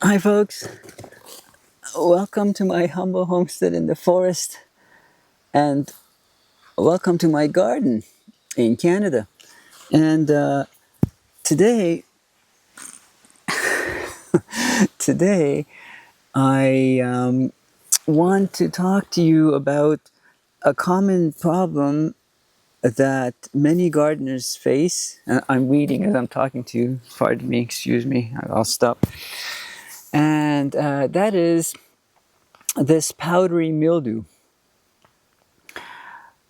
Hi folks, welcome to my humble homestead in the forest and welcome to my garden in Canada. And today, today I want to talk to you about a common problem that many gardeners face. I'm reading as I'm talking to you, pardon me, excuse me, I'll stop. And that is this powdery mildew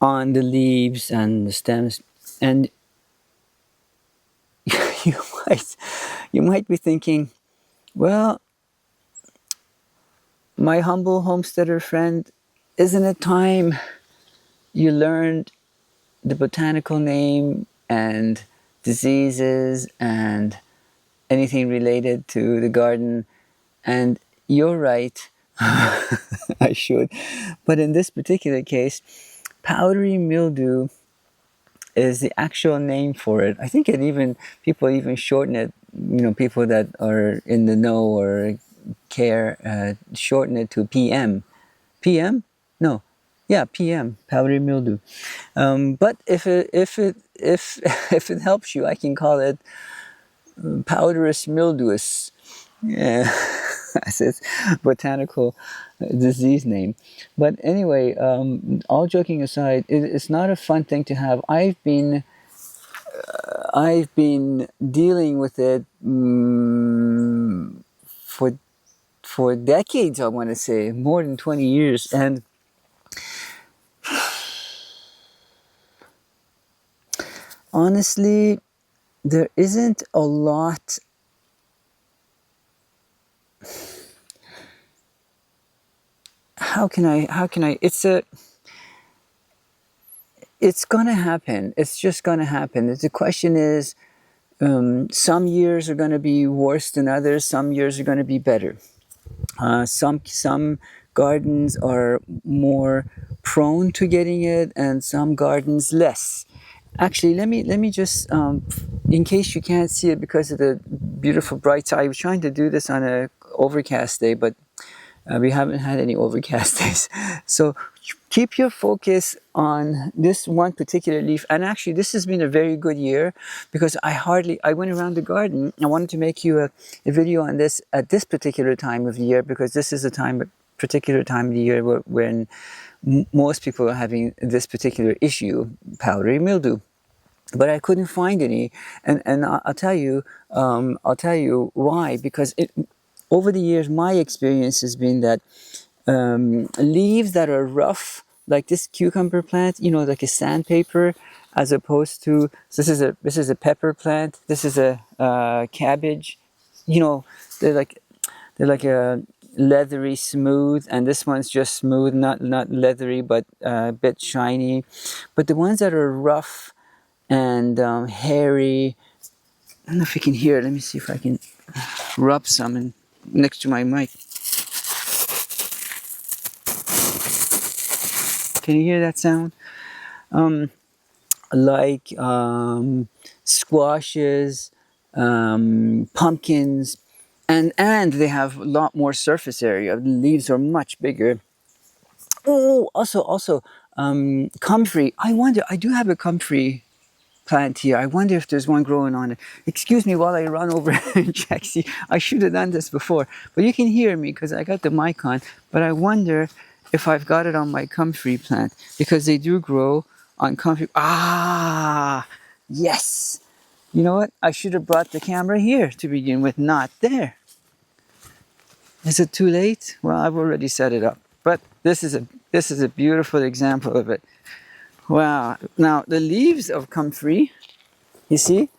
on the leaves and the stems. And you might you might be thinking, well, my humble homesteader friend, isn't it time you learned the botanical name and diseases and anything related to the garden? And you're right, I should. But in this particular case, powdery mildew is the actual name for it. I think people even shorten it. People that are in the know or care shorten it to PM. PM? No, yeah, PM. Powdery mildew. But if it helps you, I can call it powderous mildewous. Yeah, that's its botanical disease name. But anyway, all joking aside, it's not a fun thing to have. I've been dealing with it for decades. I want to say more than 20 years, and honestly, there isn't a lot. How can I? It's gonna happen. It's just gonna happen. The question is, some years are going to be worse than others. Some years are going to be better. Some gardens are more prone to getting it, and some gardens less. Actually, let me just, in case you can't see it because of the beautiful bright side. I was trying to do this on a overcast day, but we haven't had any overcast days. So keep your focus on this one particular leaf. And actually, this has been a very good year because I went around the garden. I wanted to make you a video on this at this particular time of the year because this is a particular time of the year when most people are having this particular issue, powdery mildew. But I couldn't find any, and I'll tell you why. Because over the years, my experience has been that leaves that are rough, like this cucumber plant, like a sandpaper, as opposed to this is a pepper plant. This is a cabbage. They're like a leathery smooth, and this one's just smooth, not leathery, but a bit shiny. But the ones that are rough and hairy, I don't know if you can hear it. Let me see if I can rub some next to my mic. Can you hear that sound? Like squashes, pumpkins, and they have a lot more surface area. The leaves are much bigger. Oh, also, comfrey. I do have a comfrey plant here. I wonder if there's one growing on it. Excuse me while I run over and check. See, I should have done this before, but you can hear me because I got the mic on. But I wonder if I've got it on my comfrey plant because they do grow on comfrey. Ah, yes. You know what? I should have brought the camera here to begin with, not there. Is it too late? Well, I've already set it up. But this is a beautiful example of it. Wow. Now the leaves of comfrey, you see,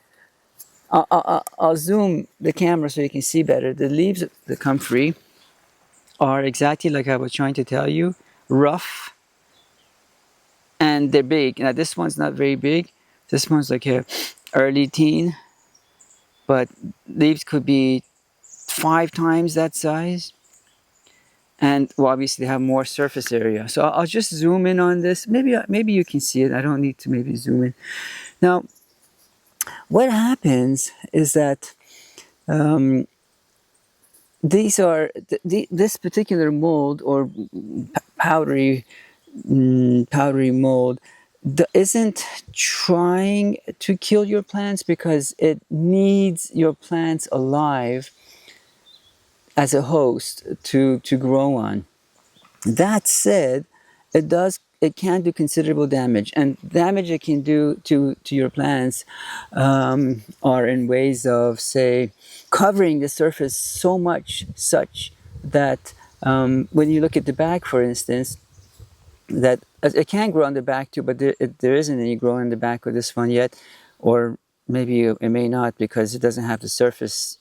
I'll zoom the camera so you can see better. The leaves of the comfrey are exactly like I was trying to tell you, rough, and they're big. Now this one's not very big. This one's like a early teen, but leaves could be 5 times that size. And well, obviously they have more surface area. So I'll just zoom in on this. Maybe you can see it. I don't need to maybe zoom in. Now, what happens is that these are this particular mold or powdery powdery mold isn't trying to kill your plants because it needs your plants alive as a host to grow on. That said, it can do considerable damage, and damage it can do to your plants are in ways of, say, covering the surface so much such that when you look at the back, for instance, that it can grow on the back too, but there isn't any growing on the back of this one yet, or maybe it may not because it doesn't have the surface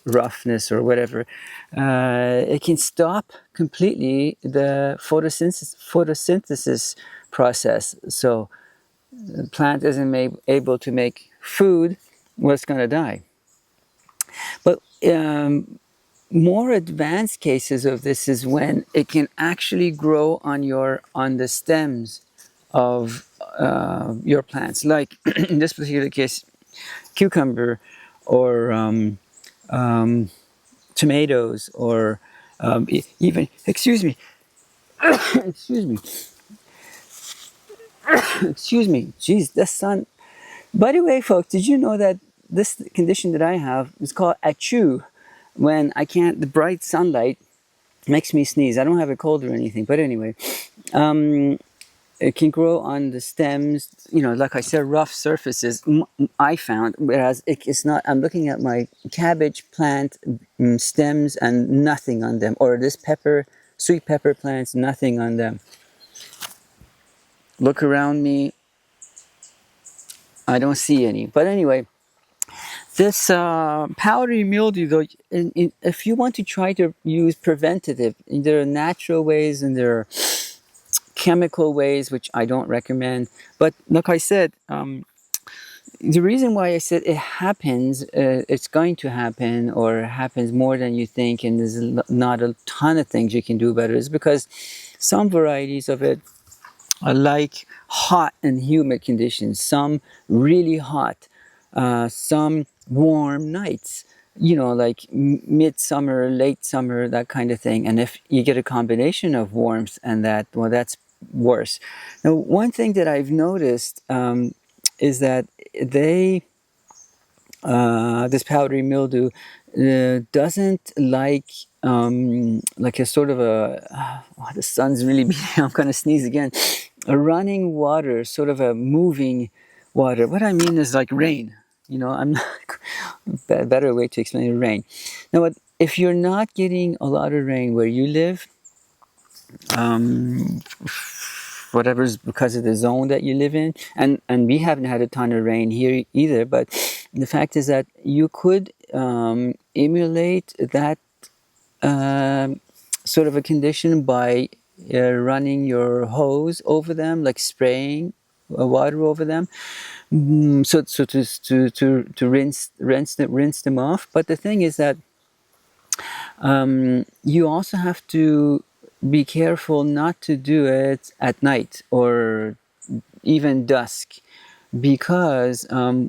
roughness or whatever. It can stop completely the photosynthesis process. So the plant isn't able to make food, well, it's going to die. But more advanced cases of this is when it can actually grow on the stems of your plants, like in this particular case, cucumber or tomatoes, or even excuse me, excuse me, excuse me. Jeez, the sun. By the way, folks, did you know that this condition that I have is called achoo? When I can't, the bright sunlight makes me sneeze. I don't have a cold or anything, but anyway, it can grow on the stems. Like I said, rough surfaces. I found, whereas it's not. I'm looking at my cabbage plant stems and nothing on them, or this sweet pepper plants, nothing on them. Look around me. I don't see any. But anyway, this powdery mildew, though, if you want to try to use preventative, there are natural ways and there are chemical ways, which I don't recommend. But like I said, the reason why I said it happens, it's going to happen, or happens more than you think, and there's not a ton of things you can do about it, is because some varieties of it are like hot and humid conditions, some really hot, some warm nights, like midsummer, late summer, that kind of thing. And if you get a combination of warmth and that, well, that's worse. Now, one thing that I've noticed is that this powdery mildew doesn't like a sort of the sun's really beating. I'm going to sneeze again. A running water, sort of a moving water. What I mean is like rain. I'm not a better way to explain rain. Now, if you're not getting a lot of rain where you live, whatever's because of the zone that you live in, and we haven't had a ton of rain here either, but the fact is that you could emulate that sort of a condition by running your hose over them, like spraying water over them, so to rinse them off. But the thing is that you also have to be careful not to do it at night or even dusk, because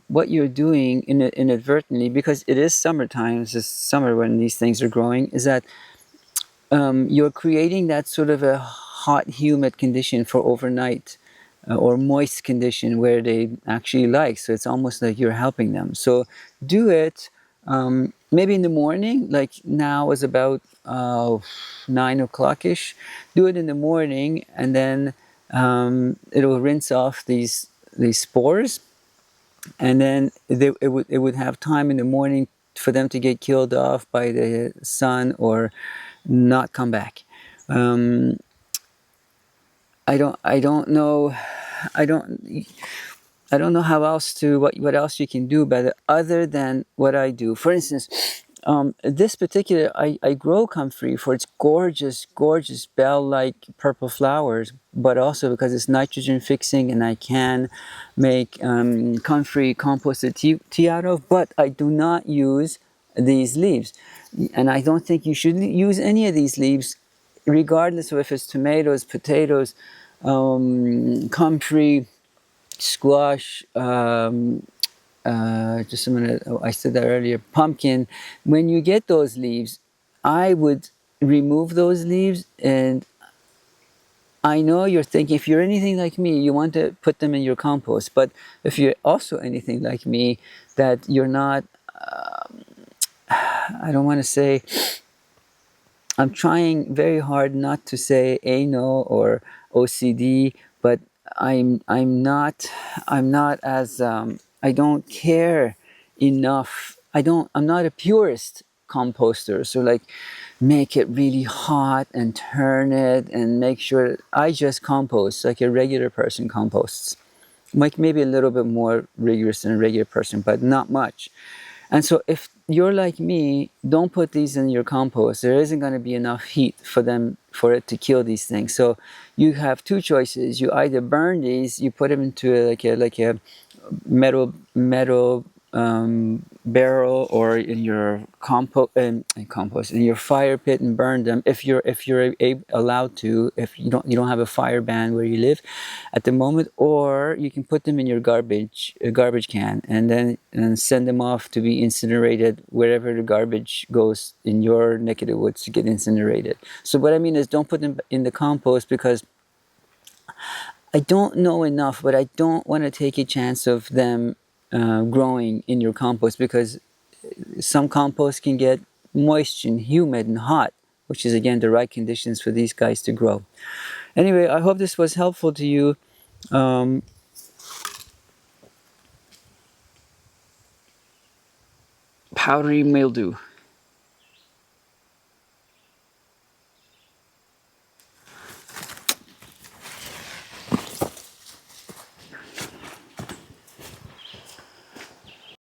what you're doing inadvertently, because it is summertime, it's summer when these things are growing, is that you're creating that sort of a hot, humid condition for overnight, or moist condition where they actually like. So it's almost like you're helping them. So do it maybe in the morning, like now is about 9 o'clock-ish. Do it in the morning, and then it'll rinse off these spores, and then it would have time in the morning for them to get killed off by the sun or not come back. I don't know how else what else you can do about it other than what I do. For instance, this particular, I grow comfrey for its gorgeous bell-like purple flowers, but also because it's nitrogen fixing, and I can make comfrey composted tea out of. But I do not use these leaves, and I don't think you should use any of these leaves, regardless of if it's tomatoes, potatoes, comfrey, squash, just a minute, I said that earlier, pumpkin. When you get those leaves, I would remove those leaves. And I know you're thinking, if you're anything like me, you want to put them in your compost. But if you're also anything like me, that you're not, I don't want to say, I'm trying very hard not to say anal or OCD, but I'm not as I don't care enough. I'm not a purist composter. So like, make it really hot and turn it and make sure. I just compost like a regular person composts. Like maybe a little bit more rigorous than a regular person, but not much. And so if you're like me, don't put these in your compost. There isn't going to be enough heat for it to kill these things. So you have two choices. You either burn these, you put them into like a metal barrel, or in your compost in your fire pit, and burn them if you're allowed to, if you don't have a fire ban where you live at the moment. Or you can put them in your garbage can, and then send them off to be incinerated wherever the garbage goes in your neck of the woods to get incinerated. So what I mean is, don't put them in the compost, because I don't know enough, but I don't want to take a chance of them growing in your compost, because some compost can get moist and humid and hot, which is again the right conditions for these guys to grow. Anyway, I hope this was helpful to you. Powdery mildew.